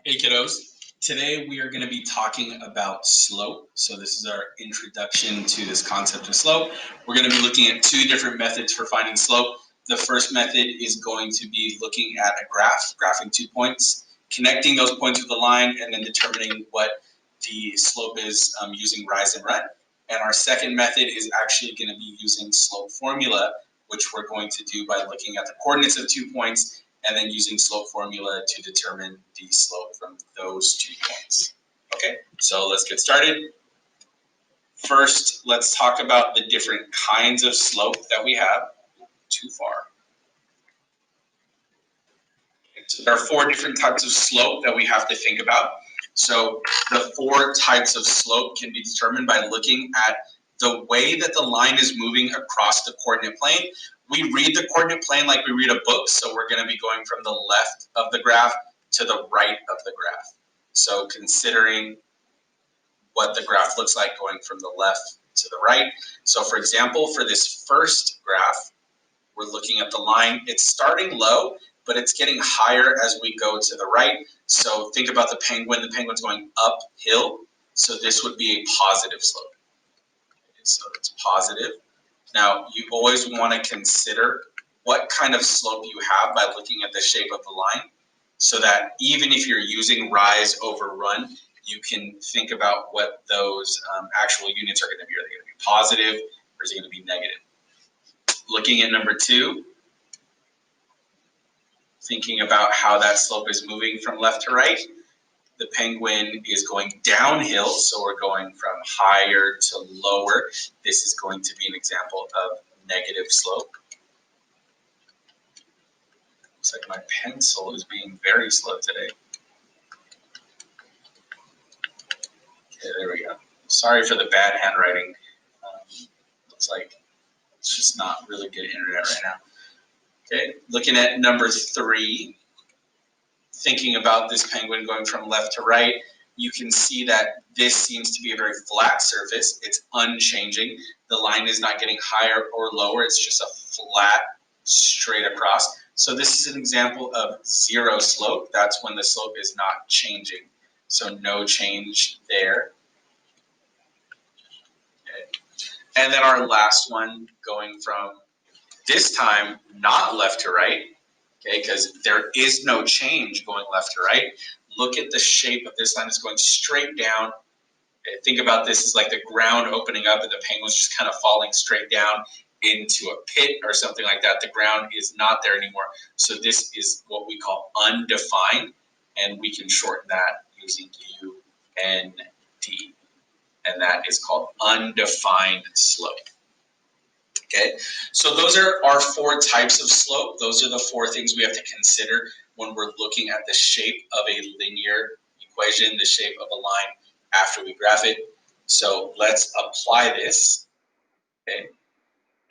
Hey kiddos, today we are going to be talking about slope. So this is our introduction to this concept of slope. We're going to be looking at two different methods for finding slope. The first method is going to be looking at a graph, graphing 2 points, connecting those points with a line, and then determining what the slope is using rise and run. And our second method is actually going to be using slope formula, which we're going to do by looking at the coordinates of 2 points and then using slope formula to determine the slope from those 2 points. Okay, so let's get started. First, let's talk about the different kinds of slope that we have. Too far. So there are 4 different types of slope that we have to think about. So the 4 types of slope can be determined by looking at the way that the line is moving across the coordinate plane. We read the coordinate plane like we read a book, so we're going to be going from the left of the graph to the right of the graph. So considering what the graph looks like going from the left to the right. So for example, for this first graph, we're looking at the line. It's starting low, but it's getting higher as we go to the right. So think about the penguin. The penguin's going uphill. So this would be a positive slope. Okay, so it's positive. Now, you always want to consider what kind of slope you have by looking at the shape of the line, so that even if you're using rise over run, you can think about what those actual units are going to be. Are they going to be positive or is it going to be negative? Looking at number 2, thinking about how that slope is moving from left to right. The penguin is going downhill, so we're going from higher to lower. This is going to be an example of negative slope. Looks like my pencil is being very slow today. Okay, there we go. Sorry for the bad handwriting. Looks like it's just not really good internet right now. Okay, looking at number 3, thinking about this penguin going from left to right, you can see that this seems to be a very flat surface. It's unchanging. The line is not getting higher or lower. It's just a flat, straight across. So this is an example of zero slope. That's when the slope is not changing. So no change there. Okay. And then our last one, going from this time not left to right, okay, because there is no change going left to right. Look at the shape of this line. It's going straight down. Okay, think about this as like the ground opening up and the penguin's just kind of falling straight down into a pit or something like that. The ground is not there anymore. So this is what we call undefined, and we can shorten that using UND. And that is called undefined slope. Okay, so those are our 4 types of slope. Those are the 4 things we have to consider when we're looking at the shape of a linear equation, the shape of a line after we graph it. So let's apply this. Okay.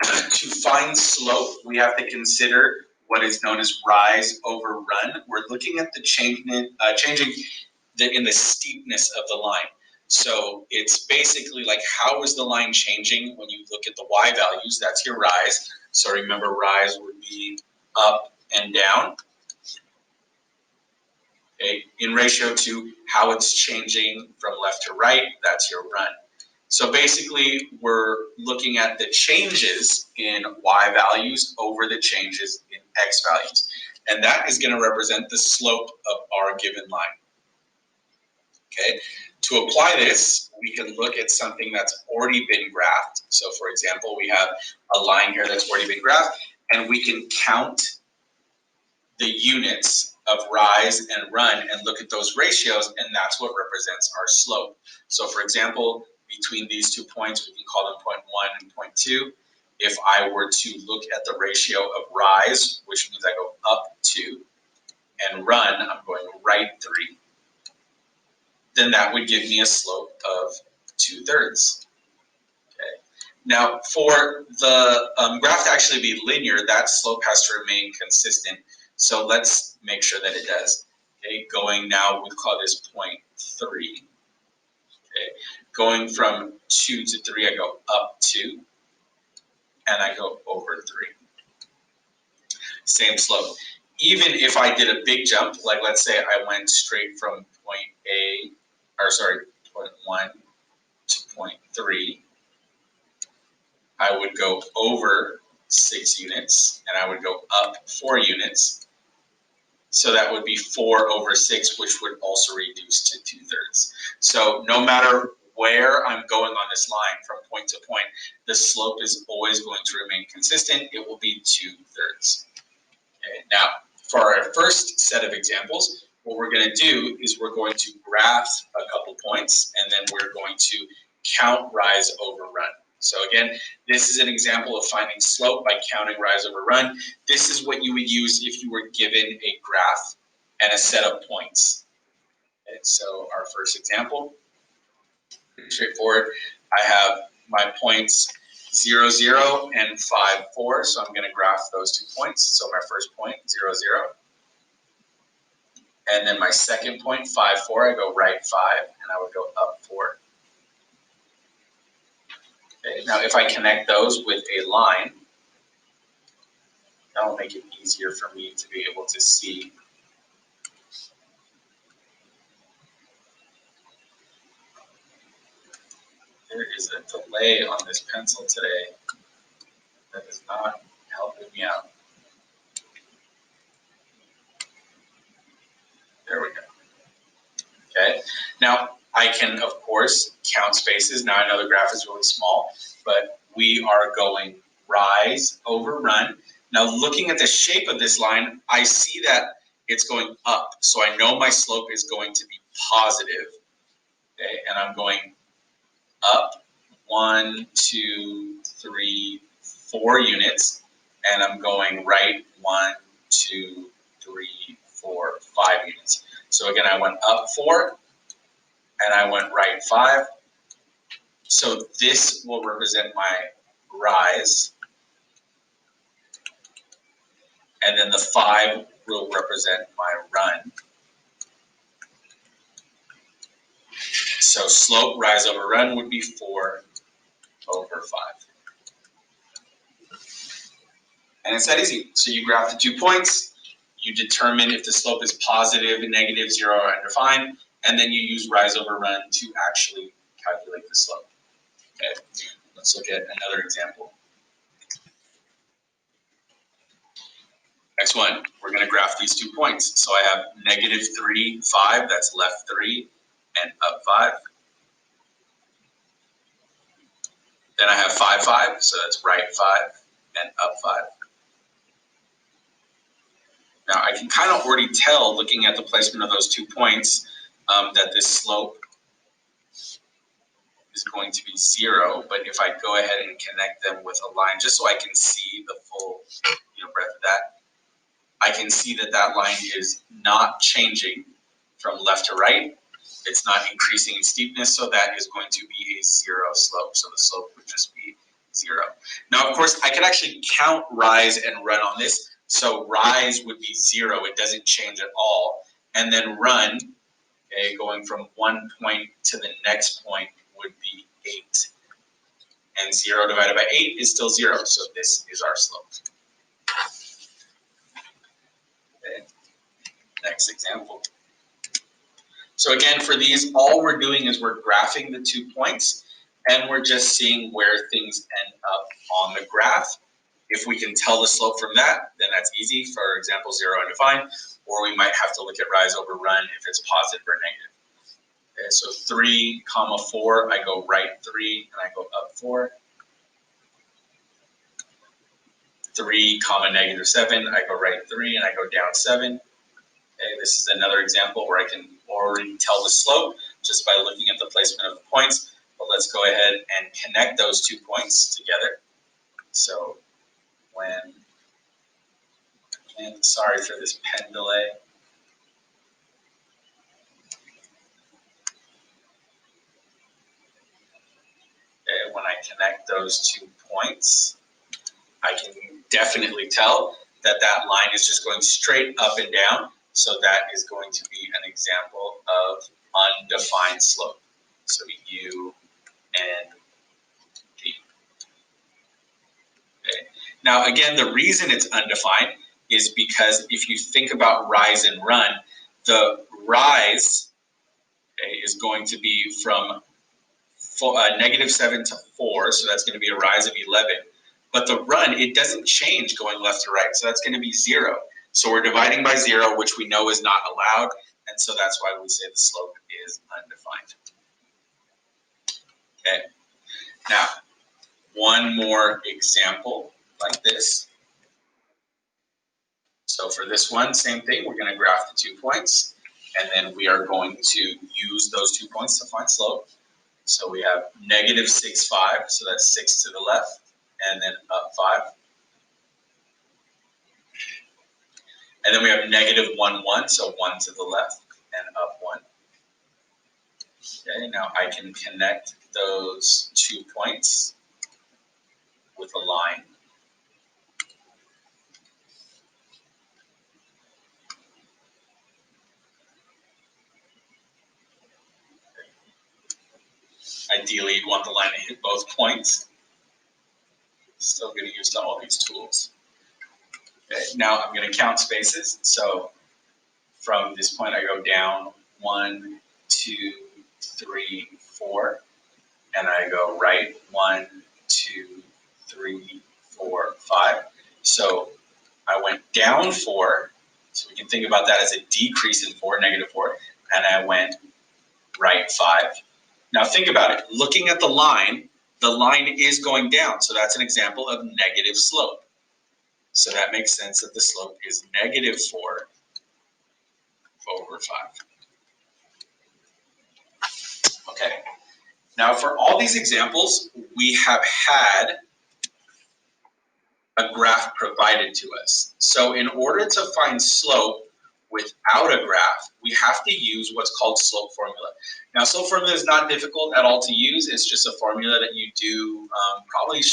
To find slope, we have to consider what is known as rise over run. We're looking at the changing in the steepness of the line. So it's basically like, how is the line changing when you look at the y values? That's your rise. So remember, rise would be up and down. Okay, in ratio to how it's changing from left to right, that's your run. So basically, we're looking at the changes in y values over the changes in x values. And that is going to represent the slope of our given line. Okay, to apply this, we can look at something that's already been graphed. So for example, we have a line here that's already been graphed, and we can count the units of rise and run and look at those ratios, and that's what represents our slope. So for example, between these 2 points, we can call them point 1 and point 2. If I were to look at the ratio of rise, which means I go up 2, and run, I'm going right 3, then that would give me a slope of 2/3. Okay. Now, for the graph to actually be linear, that slope has to remain consistent. So let's make sure that it does. Okay, going now, we'll call this point 3. Okay, going from 2 to 3, I go up 2, and I go over 3. Same slope. even if I did a big jump, like let's say I went straight from point point 1 to point 3, I would go over 6 units and I would go up 4 units. So that would be 4 over 6, which would also reduce to 2/3. So no matter where I'm going on this line from point to point, the slope is always going to remain consistent. It will be 2/3. Okay. Now, for our first set of examples, what we're going to do is we're going to graph a couple points, and then we're going to count rise over run. So again, this is an example of finding slope by counting rise over run. This is what you would use if you were given a graph and a set of points. Okay, so our first example, pretty straightforward. I have my points 0, 0, and 5, 4. So I'm going to graph those 2 points. So my first point, 0, 0. And then my second point, 5, 4, I go right 5, and I would go up 4. Okay, now if I connect those with a line, that'll make it easier for me to be able to see. There is a delay on this pencil today that is not helping me out. There we go. Okay, now I can, of course, count spaces. Now I know the graph is really small, but we are going rise over run. Now looking at the shape of this line, I see that it's going up. So I know my slope is going to be positive. Okay, and I'm going up 1, 2, 3, 4 units, and I'm going right 1, 2, 3, 4, 5 units. So again, I went up 4, and I went right 5. So this will represent my rise, and then the 5 will represent my run. So slope rise over run would be 4 over 5. And it's that easy. So you graph the 2 points, you determine if the slope is positive, negative, 0, or undefined, and then you use rise over run to actually calculate the slope. Okay, let's look at another example. Next one, we're going to graph these 2 points. So I have negative 3, 5, that's left 3, and up 5. Then I have 5, 5, so that's right 5, and up 5. Now I can kind of already tell, looking at the placement of those 2 points, that this slope is going to be 0, but if I go ahead and connect them with a line, just so I can see the full breadth of that, I can see that that line is not changing from left to right. It's not increasing in steepness, so that is going to be a 0 slope. So the slope would just be 0. Now, of course, I could actually count rise and run on this. So rise would be 0. It doesn't change at all. And then run, okay, going from one point to the next point would be 8. And 0 divided by 8 is still 0. So this is our slope. Okay. Next example. So again, for these, all we're doing is we're graphing the 2 points, and we're just seeing where things end up on the graph. If we can tell the slope from that, then that's easy. For example, 0 undefined, or we might have to look at rise over run if it's positive or negative. Okay, so 3, 4, I go right 3, and I go up 4. 3, negative 7, I go right 3, and I go down 7. Okay, this is another example where I can already tell the slope just by looking at the placement of the points. But let's go ahead and connect those 2 points together. So and sorry for this pen delay. Okay, when I connect those 2 points, I can definitely tell that that line is just going straight up and down. So that is going to be an example of undefined slope. So U and D. Okay. Now again, the reason it's undefined is because if you think about rise and run, the rise, okay, is going to be from -7 to 4, so that's going to be a rise of 11. But the run, it doesn't change going left to right, so that's going to be 0. So we're dividing by 0, which we know is not allowed, and so that's why we say the slope is undefined. Okay, now one more example like this. So for this one, same thing, we're going to graph the 2 points, and then we are going to use those 2 points to find slope. So we have -6,5, so that's 6 to the left, and then up 5. And then we have -1,1, so 1 to the left, and up 1. Okay, now I can connect those 2 points with a line. Ideally, you'd want the line to hit both points. Still getting used to all these tools. Okay, now I'm going to count spaces. So from this point, I go down 1, 2, 3, 4, and I go right 1, 2, 3, 4, 5. So I went down 4. So we can think about that as a decrease in 4, -4, and I went right 5. Now think about it. Looking at the line is going down. So that's an example of negative slope. So that makes sense that the slope is -4 over 5. Okay. Now for all these examples, we have had a graph provided to us. So in order to find slope without a graph, we have to use what's called slope formula. Now slope formula is not difficult at all to use. It's just a formula that you do probably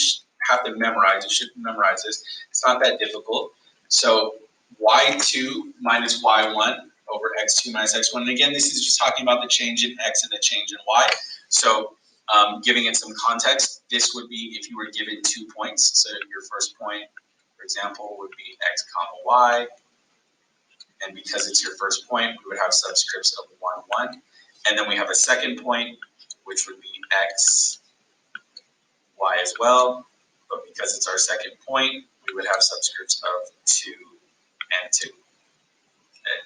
have to memorize. You should memorize this. It's not that difficult. So y2 minus y1 over x2 minus x1. And again, this is just talking about the change in x and the change in y. So giving it some context, this would be if you were given 2 points. So your first point, for example, would be x comma y. And because it's your first point, we would have subscripts of 1, 1. And then we have a second point, which would be x, y as well. But because it's our second point, we would have subscripts of 2 and 2. Okay.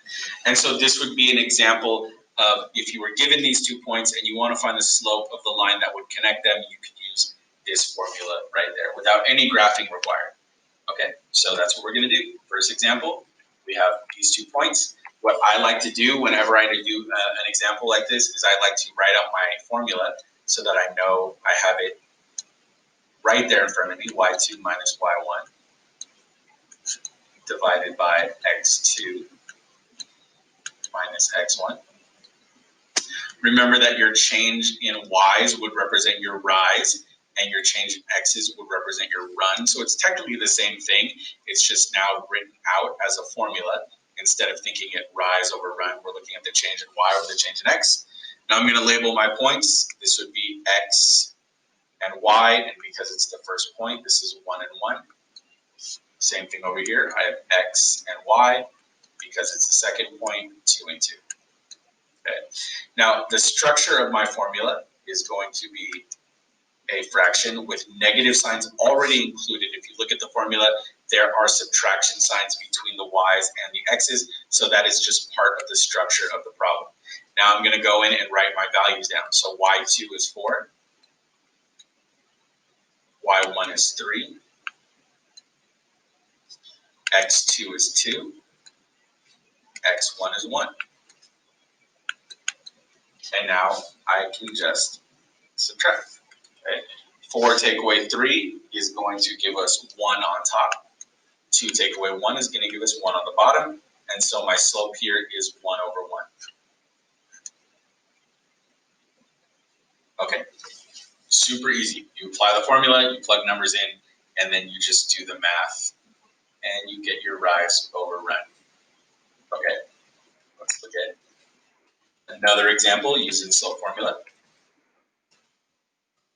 And so this would be an example of if you were given these 2 points and you want to find the slope of the line that would connect them, you could use this formula right there without any graphing required. Okay, so that's what we're going to do. First example, we have these 2 points. What I like to do whenever I do an example like this is I like to write out my formula so that I know I have it right there in front of me, y2 minus y1 divided by x2 minus x1. Remember that your change in y's would represent your rise, and your change in x's would represent your run. So it's technically the same thing. It's just now written out as a formula. Instead of thinking it rise over run, we're looking at the change in y over the change in x. Now I'm going to label my points. This would be x and y, and because it's the first point, this is 1 and 1. Same thing over here. I have x and y. Because it's the second point, 2 and 2. Okay. Now, the structure of my formula is going to be a fraction with negative signs already included. If you look at the formula, there are subtraction signs between the y's and the x's, so that is just part of the structure of the problem. Now I'm going to go in and write my values down. So y2 is 4, y1 is 3, x2 is 2, x1 is 1. And now I can just subtract. Okay. 4 take away 3 is going to give us 1 on top. 2 take away 1 is going to give us 1 on the bottom. And so my slope here is 1 over 1. Okay, super easy. You apply the formula, you plug numbers in, and then you just do the math. And you get your rise over run. Okay, let's look at another example using slope formula.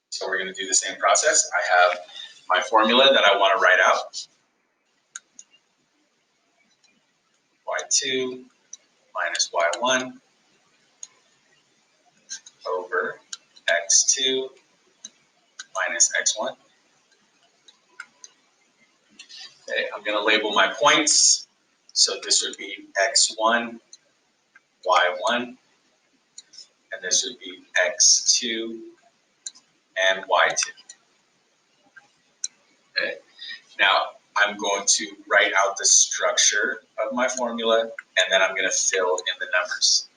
So we're going to do the same process. I have my formula that I want to write out. y2 minus y1 over x2 minus x1. Okay, I'm going to label my points. So this would be x1, y1, and this would be x2 and y2. Okay. Now I'm going to write out the structure of my formula, and then I'm going to fill in the numbers.